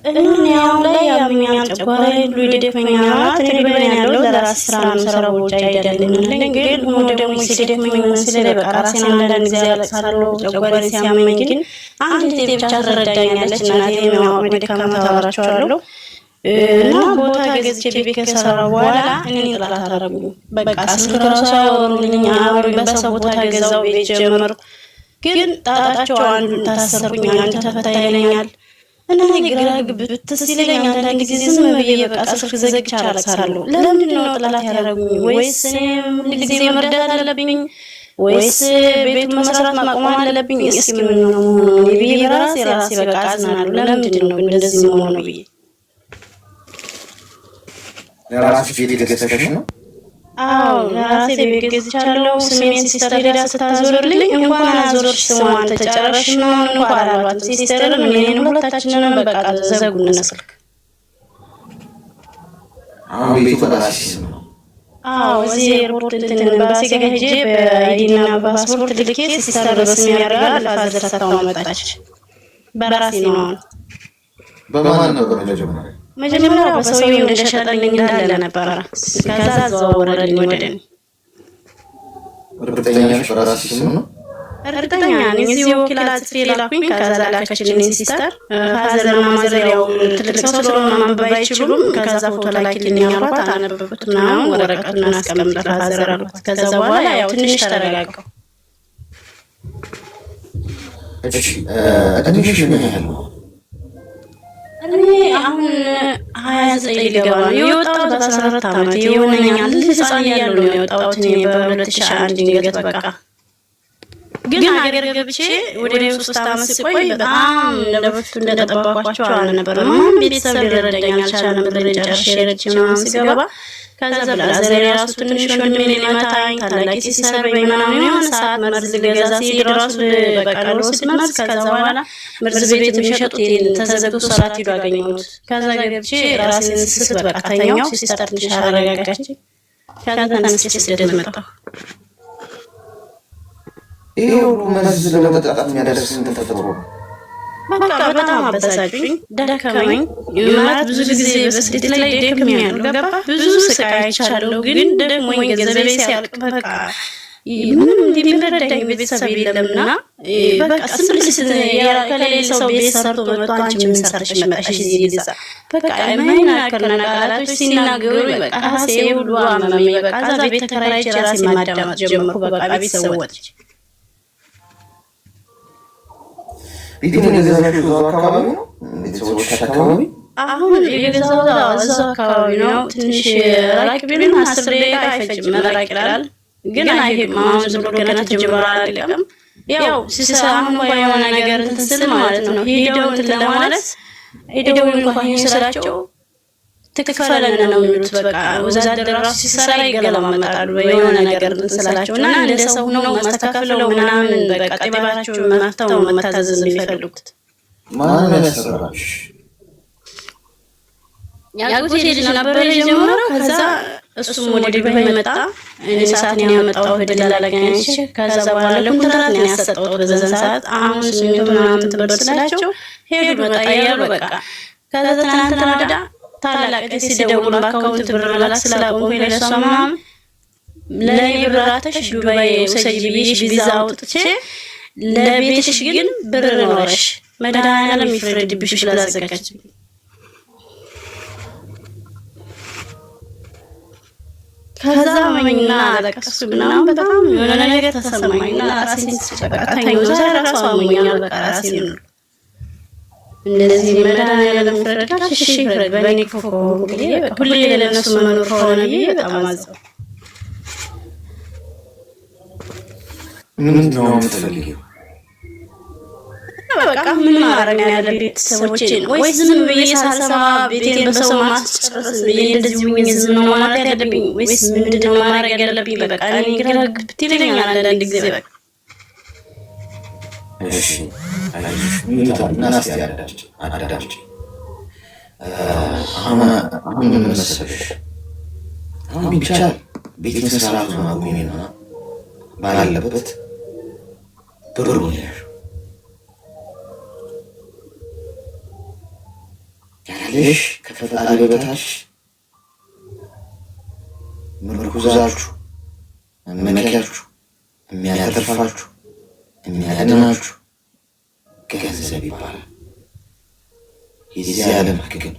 እኔ አሁን ላይ ያምኛል ጨጓራዬ ይደክመኛል ትሪበን ያለው ለራስ ስራ ነው ሰራው ወጪ አይደለም ግን ሆኖ ደግሞ ሲደክመኝ ስለበቃ ራሴን አንዳንድ ጊዜ ያለቅሳለሁ ጨጓራዬ ሲያመኝ ግን አንድ ጤፍ ብቻ ትረዳኛለች እናቴ ነው ሜዲካል ታወራቸዋለሁ እና ቦታ ገዝቼ ቤት ከሰራው በኋላ እኔን ጥላት አደረጉኝ በቃ ስልክ ራሱ አወሩልኝ አወሩኝ በሰው ቦታ ገዛው ቤት ጀመርኩ ግን ጣጣቸው አንዱ ታሰርኩኝ አንዱ ተፈታ ይለኛል እና ግራ ግብት ሲለኝ አንዳንድ ጊዜ ዝም ብዬ በቃ ስልክ ዘግቼ አለቅሳለሁ ለምን ነው ጥላት ያደረጉኝ ወይስ ሁሉ ጊዜ መርዳት አለብኝ ወይስ ቤት መስራት ማቆም አለብኝ እስኪ ምን ነው ብዬ ራሴ በቃ አዝናለሁ ለምን ነው እንደዚህ መሆኑ ብዬ ለራስሽ ቤት ገዝተሽ ነው? አዎ ራሴ ቤት ገዝቻለሁ ስሜን ሲስተር ሄዳ ስታዞርልኝ እንኳን አዞርሽ ስሟን ተጨረሽ ነው እንኳን አላሏት ሲስተር ምንም ሁለታችንን በቃ ዘጉን ስልክ አሁን ቤቱ በራስሽ ነው? አዎ እዚህ ኤርፖርት ባስ ገሄጄ በአይዲና ፓስፖርት ልኬ ሲስተር በስሜ ያደርጋል ፋዘር ሰጣው መጣች በራሴ ነው በማን ነው መጀመሪያ በሰውዬው እንደሸጠልኝ እንዳለ ነበር ከዛ ዘወረልኝ ወደኔ እርግጠኛ ነሽ በራስሽ ነው? እርግጠኛ ነኝ እዚህ ወኪላት ፌላኩኝ ከዛ ላከችልኝ ሲስተር ፋዘርና ማዘሪያው ትልቅ ሰው ስለሆነ ማንበብ አይችሉም ከዛ ፎቶ ላኪልኝ አልኳት አነበብኩትና ወረቀቱን አስቀምጠት ፋዘር አልኳት ከዛ በኋላ ያው ትንሽ ተረጋጋሁ እሺ እድሜሽ ምን ያህል ነው? እኔ አሁን 29 ልገባ ነው የወጣሁት በ14 ዓመት የሆነኛል ህፃን ያለው ነው የወጣሁት እኔ በ2001 ድንገት በቃ ግን ሀገር ገብቼ ወደ 3 ዓመት ስቆይ በጣም እንደበፊቱ እንደተጠባኳቸው አልነበረም ቤተሰብ ሊረዳኝ አልቻለም ብሬን ጨርሼ ረጅ ምናምን ስገባ ከዛ ብላዘር የራሱ ትንሽ ወንድሜ ሊመታኝ ታላቂ ሲሰርበኝ ምናምን የሆነ ሰዓት መርዝ ልገዛ ሲሄድ ራሱ በቃ ልወስድ መርዝ ከዛ በኋላ መርዝ ቤት የሚሸጡት ተዘግቶ ሰራት ሄዶ አገኘሁት ከዛ ገብቼ ራሴን ስስት በቃ ተኛው ሲስተር ትንሽ አረጋጋች ከዛ ተነስቼ ስደት መጣሁ ይሄው መርዝ ለመጠጣት የሚያደርስ ምን ተፈጥሮ በቃ በጣም አበሳጩኝ ደከመኝ ማለት ብዙ ጊዜ በስደት ላይ ደክሜያለሁ ገባ ብዙ ስቃይ አይቻለሁ ግን ደግሞ ገንዘቤ ሲያልቅ በቃ ምንም እንዲረዳኝ ቤተሰብ የለምና በቃ ስልስ ከሌላ ሰው ቤት ሰርቶ መጥቶ አንቺ ምን ሰርተሽ መጣሽ እዚህ ልዛ በቃ የማይናገር ቃላቶች ሲናገሩ በቃ ራሴ ሁሉ አመመኝ በቃ እዛ ቤት ተከራይቼ ራሴ ማዳመጥ ጀመርኩ በቃ ቤተሰብ ወጥቼ ቤቱን የገዛችው አካባቢ ነው? ቤተሰቦች አካባቢ? አሁን የገዛው እዛው አካባቢ ነው ትንሽ ራቅ ቢልም 10 ደቂቃ አይፈጅም መራቅ ይላል ግን አይሄድም አሁን ዝም ብሎ ገና ተጀምሯል አይደለም ያው ሲሳሁን የሆነ ነገር እንትን ማለት ነው ሄደው ለማለት ሄደው እንኳን ይሰራቸው ተከፈለና ነው የሚሉት በቃ ወዛደር ራሱ ሲሰራ ይገለማመጣሉ የሆነ ነገር እንስላቸውና እንደ ሰው ነው ማስተካከለው ምናምን በቃ ጥባቸው ማፍታው መታዘዝ የሚፈልጉት ማን ያሰራሽ ያጉት ልጅ ነበር የጀመረው ከዛ እሱም ወደ ዱባይ መጣ እኔ ሰዓት ነው ያመጣው ወደላላጋኝሽ ከዛ በኋላ ለኮንትራት ነው ያሰጠው በዛ ሰዓት አሁን ስሚንቶ ምናምን ተበርስላቸው ሄዱ መጣ ያሉ በቃ ከዛ ተናንተናዳ ታላላቅ ሲደውሉ አካውንት ብር መላክ ስላቆምኩ ለሷማም ለይብራተሽ ዱባይ ወሰጂቢሽ ቪዛ አውጥቼ ለቤትሽ ግን ብር ኖርሽ መድኃኒዓለም ይፍረድብሽ ብላ ዘጋች ከዛ መኝና አለቀስኩና በጣም የሆነ ነገር ተሰማኝና ራሴን ተጨቃጨቀኝ ዛራሷ መኛል በቃ ራሴን እንደዚህ መድኃኒዓለም ፍረድካሽ እሺ ፍረድ በእኔ ክፉ ብዬ ሁሌ ለነሱ መኖር ሆነ ብዬ በጣም አዘንኩ ምን ነው የምትፈልጊው በቃ ምን ማድረግ ያለብኝ ቤተሰቦቼን ወይ ዝም ብዬ ሳልሰማ ቤቴን በሰው ማስጨረስ እንደዚህ ወኝ ዝም ነው ማለት ያለብኝ ወይስ ምንድነው ማድረግ ያለብኝ በቃ እኔ ግራ ግብት ይለኛል አንዳንድ ጊዜ በቃ እሺ አይዞሽ ምንታናስ ያዳች አዳዳች አሁን ምን መሰለሽ አሁን ብቻ ቤት መስራት ነው አቁሜና ባላለበት ብሩ ነው ይህ ከፈጣሪ በታች ምርኩዛችሁ፣ መመኪያችሁ፣ የሚያተርፋችሁ፣ የሚያድናችሁ ገንዘብ ይባላል። የዚህ ዓለም ሕግ ግን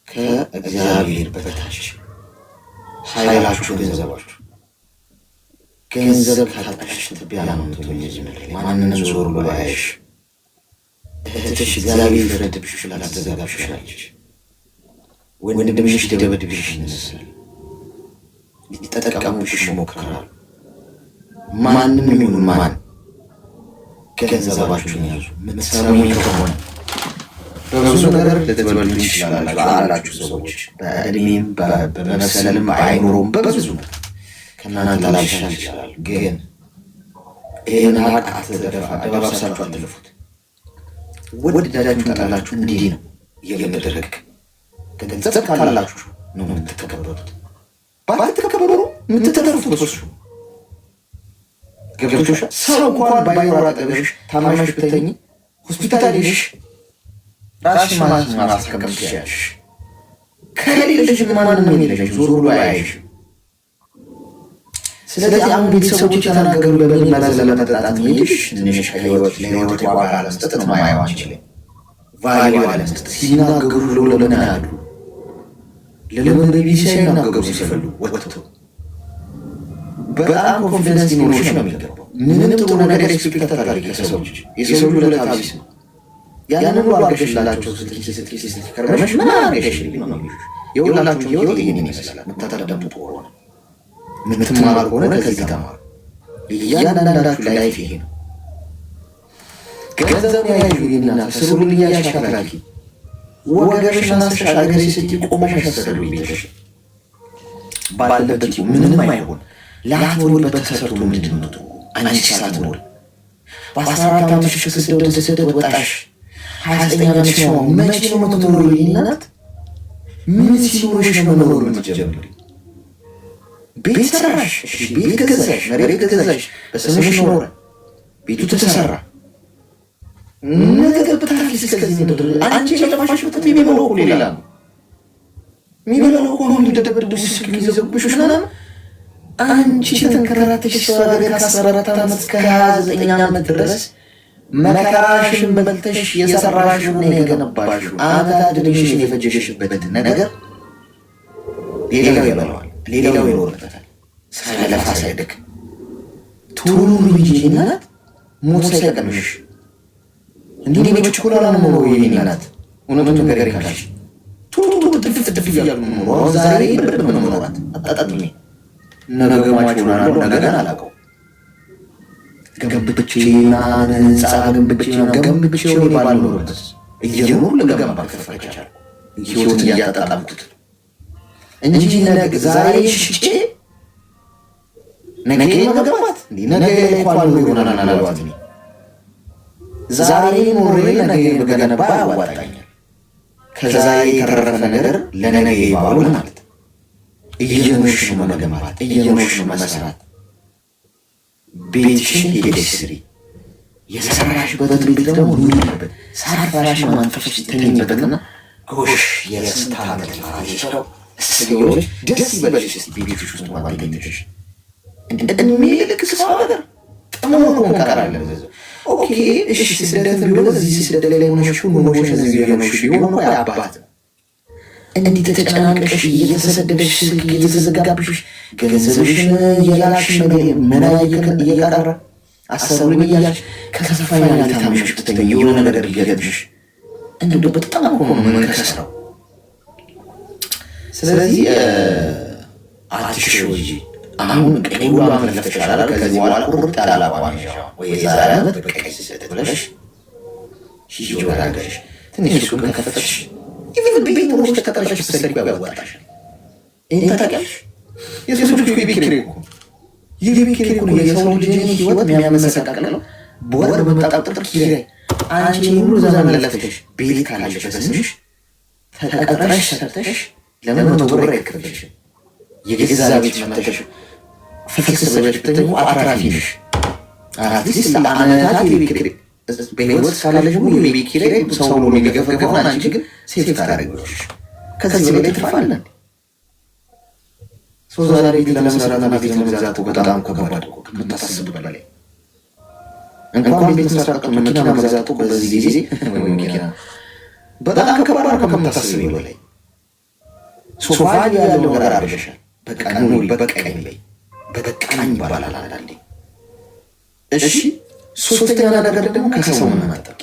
ከእግዚአብሔር በታች ኃይላችሁ ገንዘባችሁ። ገንዘብ ካጣሽ ትቢያ ነው የምትሆኚ። እዚህ ምድር ላይ ማንንም ዞር ብሎ አያይሽ። እህትሽ እግዚአብሔር ይፍረድብሽ ብላ ትዘጋብሻለች። ወንድምሽ ሊደበድብሽ ይነሳል። ሊጠቀሙብሽ ይሞክራሉ። ማንም ይሁን ማን ገንዘባችሁን ያዙ። የምትሰሙኝ ከሆነ በብዙ ነገር ልትበሉ ትችላላችሁ አላችሁ ሰዎች፣ በእድሜም በመብሰልም በአይምሮም በብዙ ነገር ከእናንተ ላይሻል ይችላል። ግን ይህን ሀቅ አደባብሳችሁ አትልፉት። ወደዳችሁ ጠላችሁ እንዲህ ነው የምድር ሕግ። ገንዘብ ካላችሁ ነው የምትከበሩት። ባትከበሩ የምትተርፉት በሱ ገብቶሻል። ሰው እንኳን ባይኖር አጠገብሽ ታማሽ ብትተኝ ሆስፒታል ሄደሽ ራስሽን ማሳከም ትችያለሽ። ከሌለሽ ማንም የለሽም፣ ዞር ብሎ አያይሽም። ስለዚህ አሁን ቤተሰቦች የተናገሩ በምን መረዝ ለመጠጣት ሄድሽ ትንሽ ለህይወት ዋጋ ለመስጠት ነው ማየው አንችልም። ቫሊዩ ለመስጠት ሲናገሩ ለምን ያሉ ለምን በቢሲ ሲናገሩ ሲፈልጉ ወጥተው በጣም ኮንፊደንስ ሊኖርሽ ነው የሚገባው። ምንም ጥሩ ነገር ኤክስፔክት ታደርጊ ከሰው ልጅ የሰው ልጅ ለታቢስ ነው። ያንን ሁሉ አድርገሽላቸው ስትይ ከረመሽ ምን አድርገሽልኝ ነው የሚሉሽ። የሁላችሁ ህይወት ይህን ይመስላል። የምታዳምጡ ከሆነ የምትማሩ ከሆነ ከዚህ ተማሩ። እያንዳንዳችሁ ላይፍ ይሄ ነው። ገንዘብ ያዩ ይናና ስሩልኝ ያሻላኪ ወገርሽና አስተሻገሪ ስትይ ቆመሽ አሰሩ ይልሽ ባለበት ምንም አይሆን። ላትኖር በተሰርቶ ምንድን ነው አንቺ ሳትኖር በ14 ዓመትሽ ስደት ወጣሽ። 29 ዓመትሽ ነው። መቼ ነው የምትኖሪው? ይናት ምን ሲኖርሽ ነው መኖር የምትጀምሪ? ቤት ሰራሽ፣ ቤት ገዛሽ፣ መሬት ገዛሽ፣ በስምሽ ኖረ፣ ቤቱ ተሰራ። ነገ ብታፊስ እስከዚህ ምድር አንቺ የለፋሽበት የሚበላው እኮ ሌላ ነው። የሚበላው እኮ አሁን እንደደበደቡ ስልክ ይዘጉብሽ ምናምን። አንቺ ተንከራተሽ ሰው ሀገር ከ14 ዓመት እስከ 29 ዓመት ድረስ መከራሽን በልተሽ የሰራሽውን የገነባሽው ዓመታት ዕድሜሽን የፈጀሽበትን ነገር ሌላው ይበላዋል፣ ሌላው ይኖርበታል። ሳይለፋ ሳይደክም ቶሎ ልጅ ናት። ሞት ሳይቀድምሽ እንዲህ በችኮላ ነው የምኖረው የኔ ናት። እውነቱን ነገር ይካልሽ ቶሎ ጥፍጥፍ እያሉ ነው የምኖረው። ዛሬ በደንብ ነው የምኖራት። አጣጣጥሜ ነገ ማች ሆናለሁ። ነገን አላውቀው። ገንብቼና ህንፃ ገንብቼው ባልኖርበት እየኖሩ ለገንባ ከፈቻል ህይወትን እያጣጣምኩት እንጂ ዛሬ ሽጬ ነገ መገንባት ነገ ላይ እንኳን ኖሮ ይሆናል አላልባት። ዛሬ ኖሬ ነገ መገነባ ያዋጣኛል። ከዛ የተረፈ ነገር ለነገ ይባሉ ማለት እየኖርሽ ነው መገንባት፣ እየኖርሽ ነው መስራት። ቤትሽን ሄደሽ ስሪ። የሰራሽበት ቤት ደግሞ ኑሪበት። ሳትፈራሽ ማንፈሽ ተኝበትና ጎሽ የደስታ መጥፋት ሰዎች ደስ ይበልሽ። ቤትሽ ውስጥ ማለት ገኝተሽ እድሜ ልክ ሰው ነገር ጥሞን እንቀራለን። ኦኬ እሺ፣ ስደት ቢሆን እዚህ ስደት ላይ ሆነሽ ኑሮሽ እዚህ ቢሆንሽ ቢሆን አባት እንዲህ ተጨናንቀሽ እየተሰደደሽ ስልክ እየተዘጋብሽ ገንዘብሽን የላክሽ እየቀረ አሰሩኝ እያልሽ ከከፋኝ ማለት ታምሽ ብትተኝ የሆነ ነገር ቢገጥምሽ እንደው በጣም ሆኖ መንከስ ነው። ስለዚህ አትሽው እንጂ አሁን ቀኝ ሁሉ አመለክት ይችላል። ከዚህ በኋላ ቁርጥ ያለ አቋም ይሻው ወይ ዛሬ አመት በቀይ ስደት ብለሽ ሂጂ ወደ ሀገርሽ። ትንሽ ሱቅ ከፈተሽ ይሄን ቤት ውስጥ ተቀጣጣሽ ስትሰሪ ያዋጣሽ። ይሄን ታውቂያለሽ? የሰው ልጅ ቤት ኪራይ እኮ የቤት ኪራይ እኮ የሰው ልጅ ህይወት የሚያመሰቃቅል ነው። በወር በመጣ ቁጥር ኪራይ አንቺ ሁሉ ዘመን ለፍተሽ ቤት ካለሽ በስምሽ ተቀጥረሽ ሰርተሽ ለምን መኖር አይከብድሽ? የገዛ ቤት መተሽ ፍክስ ብለሽ ብትተኙ አትራፊ ነሽ። አትሊስት ለአመታት የቤት ኪራይ በህይወት ካለሽ ሁሉ የቤት ኪራይ ሰው ሁሉ የሚገፈገፈው አንቺ ግን ሴፍ ታደርጊዋለሽ። ከዚህ በላይ ትርፋለን። ዛሬ ቤት ለመስራትና ቤት ለመግዛት በጣም ከባድ እኮ ከምታስቡ በላይ እንኳን ቤት መስራት መኪና መግዛቱ በዚህ ጊዜ መኪና በጣም ከባድ ነው ከምታስቡ በላይ። ሶፋ ያለው ነገር አድርገሻል። በቃ ኑሪ በቃኝ በይ። በቃኝ ይባላል አንዳንዴ። እሺ ሶስተኛ ነገር ደግሞ ከሰው መጠበቅ።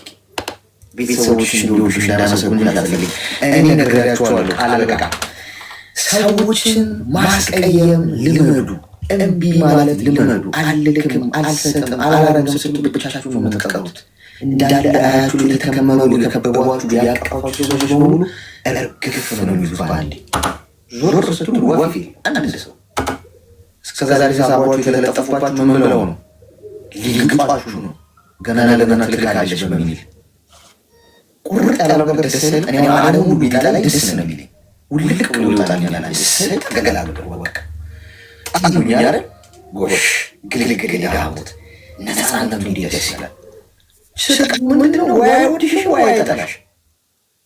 ቤተሰቦችሽ እንዲወዱሽ እንዳመሰግኑ ያፈልግ እኔ ነግሬያቸዋለሁ። ቃል በቃል ሰዎችን ማስቀየም ልመዱ። እምቢ ማለት ልመዱ። አልልክም፣ አልሰጥም፣ አላረግም ስትሉ ብቻችሁን ነው የምትቀሩት። እንዳለ አያችሁ የተከመሩ የከበቧችሁ ያቃፏችሁ ሰዎች በሙሉ እርግፍ ነው የሚሉት በአንዴ። ዞር ስትሉ ወፊ አንድ ሰው እስከዛሬ ሳባችሁ የተለጠፉባችሁ ምን ብለው ነው? ሊግጧችሁ ነው። ገና ለገና ትልቃለች በሚል ቁርጥ ያለው ነገር ደስ ይላል። እኔ ዓለም ሁሉ ቢጣ ላይ ደስ ነው የሚለኝ። ውልቅ ብሎ ይወጣልኛል። ደስ ተገላግሎ በቃ አዱኛ አይደል ጎሽ ግልግል ያሙት ነፃነት እንዲህ ደስ ይላል። ስቅ ምንድነው? ወይ ወዲሽ ወይ አይጠላሽ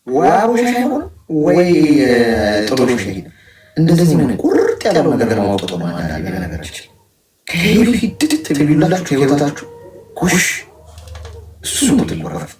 ወይ አቦሽ አይሆን ወይ ጥሩሽ ይሄድ እንደዚህ ነው። ቁርጥ ያለው ነገር ማውጣት ነው አንዳንድ ነገሮች ከሄዱ ሂድት ትብሉላችሁ ከህይወታችሁ ጎሽ እሱ ነው ትልቁ ረፍት።